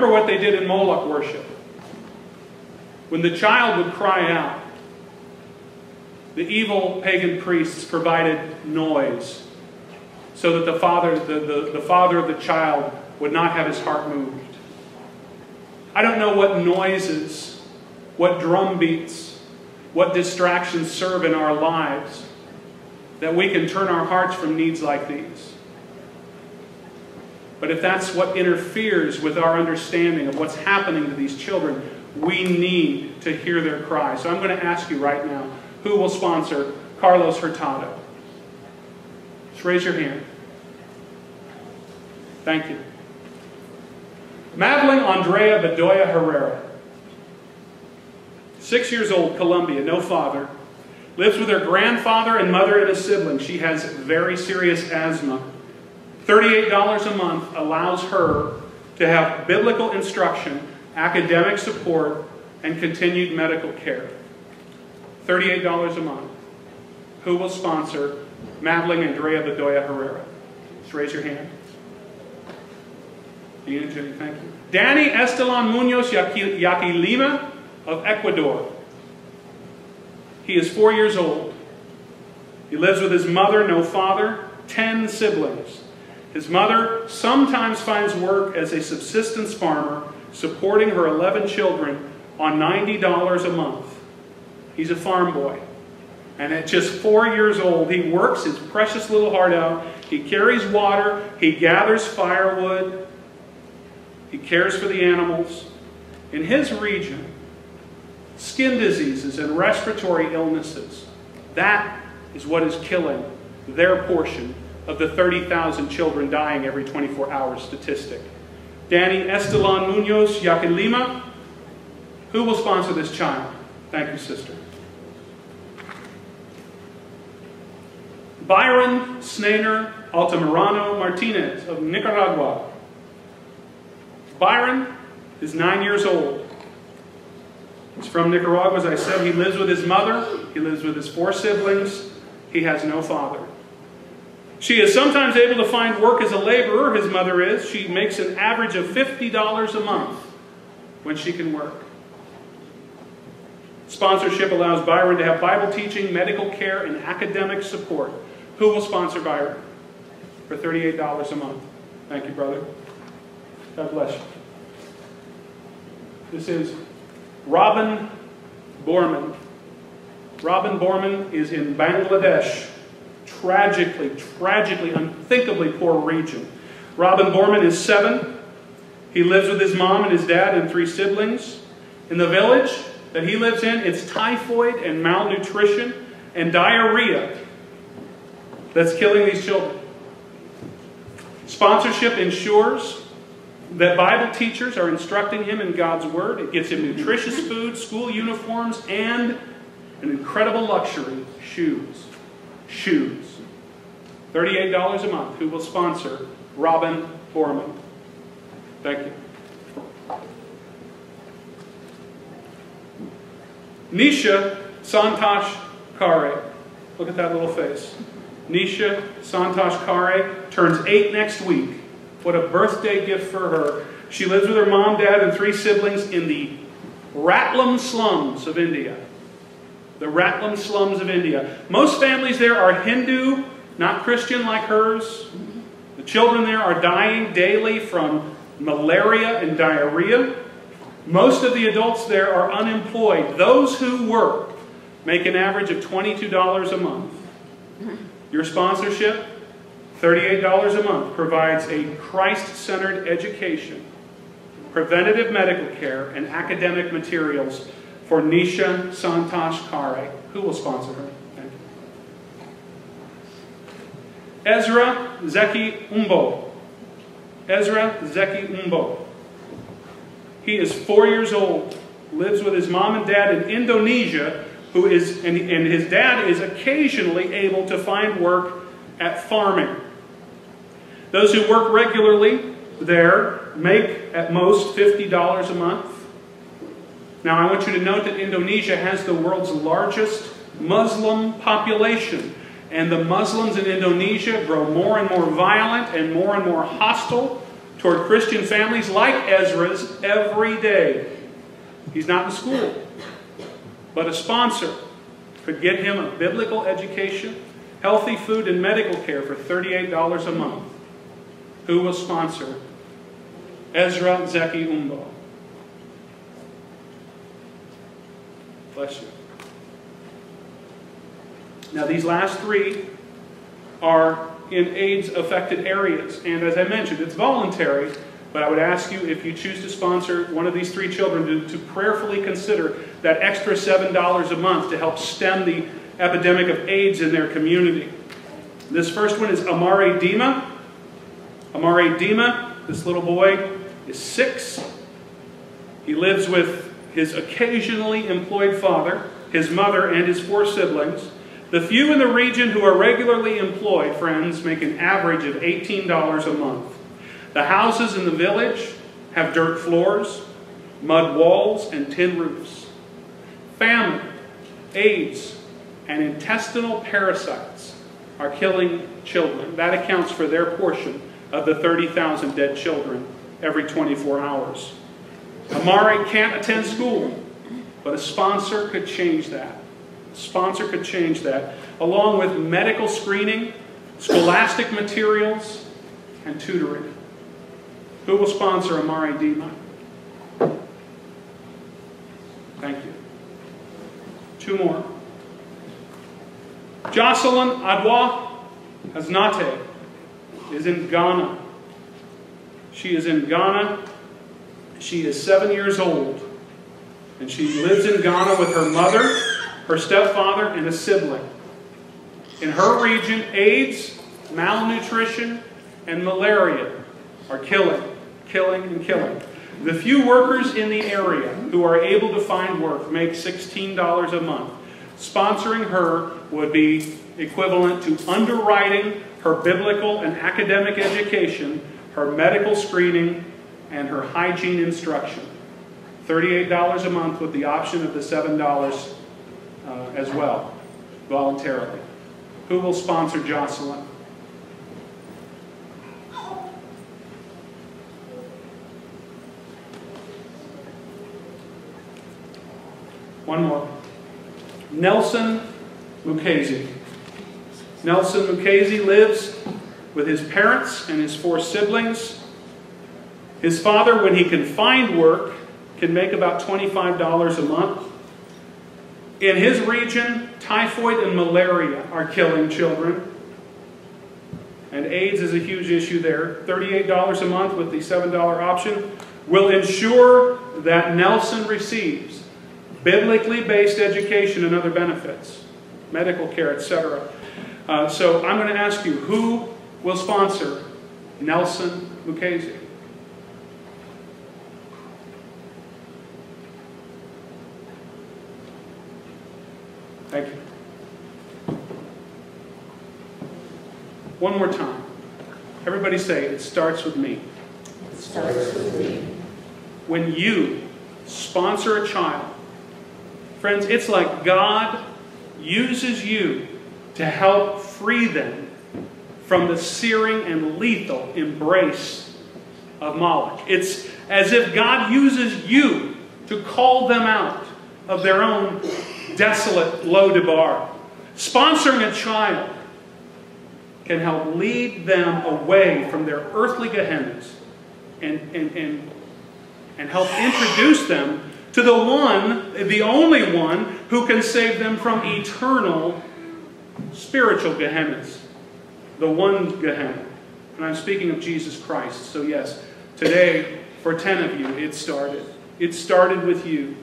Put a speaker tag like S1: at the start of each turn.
S1: remember what they did in Moloch worship. When the child would cry out, the evil pagan priests provided noise so that the father of the child would not have his heart moved. I don't know what noises, what drum beats, what distractions serve in our lives that we can turn our hearts from needs like these. But if that's what interferes with our understanding of what's happening to these children, we need to hear their cry. So I'm going to ask you right now, who will sponsor Carlos Hurtado? Just raise your hand. Thank you. Madeline Andrea Bedoya Herrera. 6 years old, Colombia, no father. Lives with her grandfather and mother and a sibling. She has very serious asthma. $38 a month allows her to have biblical instruction, academic support, and continued medical care. $38 a month. Who will sponsor Madeline Andrea Bedoya Herrera? Just raise your hand. Dean and Jenny, thank you. Danny Estelan Munoz Yaquilima of Ecuador. He is 4 years old. He lives with his mother, no father, 10 siblings. His mother sometimes finds work as a subsistence farmer, supporting her 11 children on $90 a month. He's a farm boy. And at just 4 years old, he works his precious little heart out. He carries water. He gathers firewood. He cares for the animals. In his region, skin diseases and respiratory illnesses, that is what is killing their portion of the 30,000 children dying every 24 hours statistic. Danny Estelan Munoz Yaquilima, who will sponsor this child? Thank you, sister. Byron Snainer Altamirano Martinez of Nicaragua. Byron is 9 years old. He's from Nicaragua, as I said. He lives with his mother. He lives with his 4 siblings. He has no father. She is sometimes able to find work as a laborer, his mother is. She makes an average of $50 a month when she can work. Sponsorship allows Byron to have Bible teaching, medical care, and academic support. Who will sponsor Byron for $38 a month? Thank you, brother. God bless you. This is Robin Borman. Robin Borman is in Bangladesh. Tragically, unthinkably poor region. Robin Borman is 7. He lives with his mom and his dad and 3 siblings. In the village that he lives in, it's typhoid and malnutrition and diarrhea that's killing these children. Sponsorship ensures that Bible teachers are instructing him in God's Word. It gets him nutritious food, school uniforms, and an incredible luxury, shoes. Shoes. $38 a month. Who will sponsor Robin Borman? Thank you. Nisha Santosh Kare. Look at that little face. Nisha Santosh Kare turns 8 next week. What a birthday gift for her. She lives with her mom, dad, and 3 siblings in the Ratlam slums of India. The Ratlam slums of India. Most families there are Hindu, not Christian like hers. The children there are dying daily from malaria and diarrhea. Most of the adults there are unemployed. Those who work make an average of $22 a month. Your sponsorship, $38 a month, provides a Christ-centered education, preventative medical care, and academic materials for Nisha Santosh Kare. Who will sponsor her? Thank you. Ezra Zeki Umbo. Ezra Zeki Umbo. He is 4 years old, lives with his mom and dad in Indonesia, and his dad is occasionally able to find work at farming. Those who work regularly there make at most $50 a month. Now I want you to note that Indonesia has the world's largest Muslim population. And the Muslims in Indonesia grow more and more violent and more hostile toward Christian families like Ezra's every day. He's not in school, but a sponsor could get him a biblical education, healthy food, and medical care for $38 a month. Who will sponsor Ezra Zeki Umbo? Bless you. Now, these last three are in AIDS-affected areas. And as I mentioned, it's voluntary, but I would ask you, if you choose to sponsor one of these three children, to prayerfully consider that extra $7 a month to help stem the epidemic of AIDS in their community. This first one is Amare Dima. Amare Dima, this little boy, is 6. He lives with his occasionally employed father, his mother, and his 4 siblings. The few in the region who are regularly employed, friends, make an average of $18 a month. The houses in the village have dirt floors, mud walls, and tin roofs. Famine, AIDS, and intestinal parasites are killing children. That accounts for their portion of the 30,000 dead children every 24 hours. Amare can't attend school, but a sponsor could change that. A sponsor could change that, along with medical screening, scholastic materials, and tutoring. Who will sponsor Amare Dima? Thank you. 2 more. Jocelyn Adwa Haznate is in Ghana. She is in Ghana. She is 7 years old. And she lives in Ghana with her mother, her stepfather, and a sibling. In her region, AIDS, malnutrition, and malaria are killing. The few workers in the area who are able to find work make $16 a month. Sponsoring her would be equivalent to underwriting her biblical and academic education, her medical screening, and her hygiene instruction. $38 a month with the option of the $7 as well, voluntarily. Who will sponsor Jocelyn? One more. Nelson Mukasey. Nelson Mukasey lives with his parents and his 4 siblings. His father, when he can find work, can make about $25 a month. In his region, typhoid and malaria are killing children. And AIDS is a huge issue there. $38 a month with the $7 option will ensure that Nelson receives biblically based education and other benefits, medical care, etc. So I'm going to ask you, who will sponsor Nelson Mukasey? Thank you. One more time. Everybody say, it starts with me.
S2: It starts with me.
S1: When you sponsor a child, friends, it's like God uses you to help free them from the searing and lethal embrace of Moloch. It's as if God uses you to call them out of their own desolate Lo-Debar. Sponsoring a child can help lead them away from their earthly Gehennas and help introduce them to the one, the only one, who can save them from eternal spiritual Gehennas. The one Gehenna. And I'm speaking of Jesus Christ. So yes, today, for 10 of you, it started. It started with you.